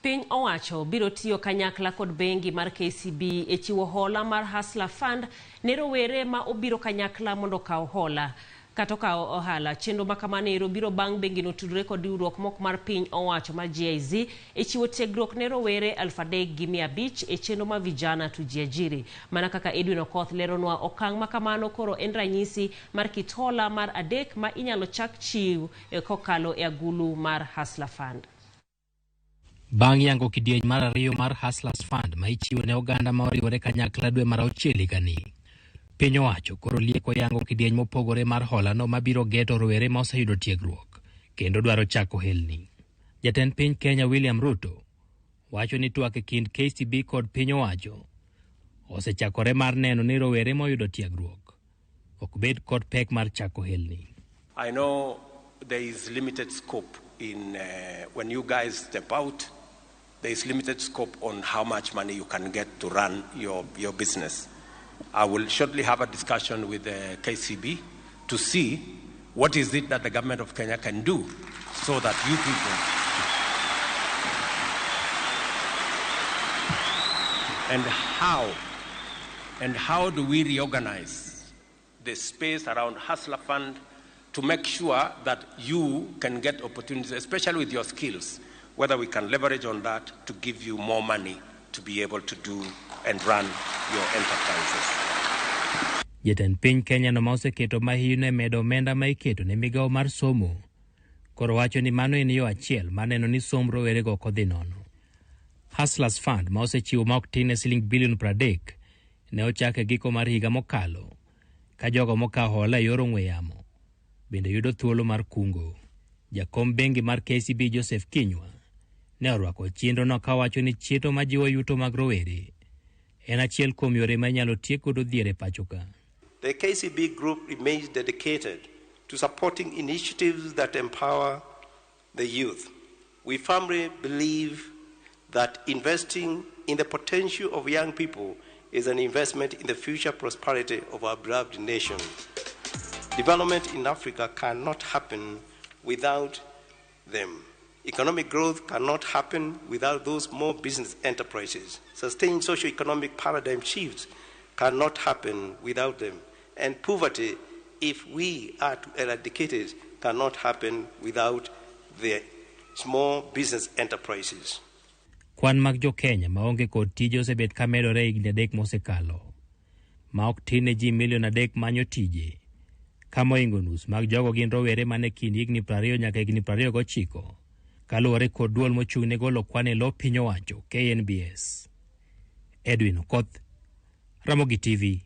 Piny owacho biro tiyo kanyakla kod bengi mar KCB e chiwo hola mar Hustler Fund ne rowere ma obiro kanyakla mondo kaw hola kata kaw ohala. Chenro ma kamano biro bang' bengi no tudore kod riwruok mok mar piny owacho mar GIZ e chiwo tiegruok ne rowere 3,500 e chenro ma vijana tujiajiri. Mana kaka Edwin Okoth leronwa, okang' ma kamano koro en ranyisi mar kit hola mar adek ma inyalo chak chiw kokalo e agulu mar Hustler Fund. Bang' yango kidieny mar ariyo mar Hustlers Fund ma ichiwo ne oganda ma oriwore kanyakla dwe mar 6 higani, piny owacho koro lieko yango kidieny mopogore mar hola no mabiro geto rowere ma oseyudo tiegruok kendo dwaro chako helni. Jatend piny Kenya William Ruto wacho ni twak e kind KCB kod piny owacho osechakore mar neno ni rowere moyudo tiegruok ok bed kod pek mar chako helni. I know there is limited scope in when you guys step out. There is limited scope on how much money you can get to run your business. I will shortly have a discussion with the KCB to see what is it that the government of Kenya can do so that you people and how do we reorganize the space around Hustler Fund to make sure that you can get opportunities, especially with your skills, whether we can leverage on that to give you more money to be able to do and run your enterprises. Jatend piny Kenya no ma oseketo mahino medo omenda ma iketo ne migawo mar somo koro wacho ni mano en yo achiel maneno ni somb rowere go kodhi nono. Hustlers Fund ma osechiwo ma ok tin shiling bilion 30 ne ochake giko mar higa mokalo ka jogo mokawo hola yor ong'we yamo bende yudo thuolo mar kungo. Jakom bengi mar KCB Joseph Kinywa ne orwako chenro no ka wacho ni chieto ma jiwo yuto mag rowere en achiel kuom yore ma nyalo tiek godo dhier e pacho ka. The KCB group remains dedicated to supporting initiatives that empower the youth. We firmly believe that investing in the potential of young people is an investment in the future prosperity of our beloved nation. Development in Africa cannot happen without them. Economic growth cannot happen without those small business enterprises. Sustained socio-economic paradigm shifts cannot happen without them. And poverty, if we are to eradicate it, cannot happen without the small business enterprises. Kwan mag jo Kenya maonge kod tije osebet ka medore higni 3 mosekalo. Ma ok tin ne ji milion 3 manyo tije. Kama oingo nus mag jogo gin rowere mane kind higni 20 nyaka higni 29. Kaluwore kod duol mochung' ne golo kwan e lo piny owacho KNBS. Edwin Okoth, Ramogi TV.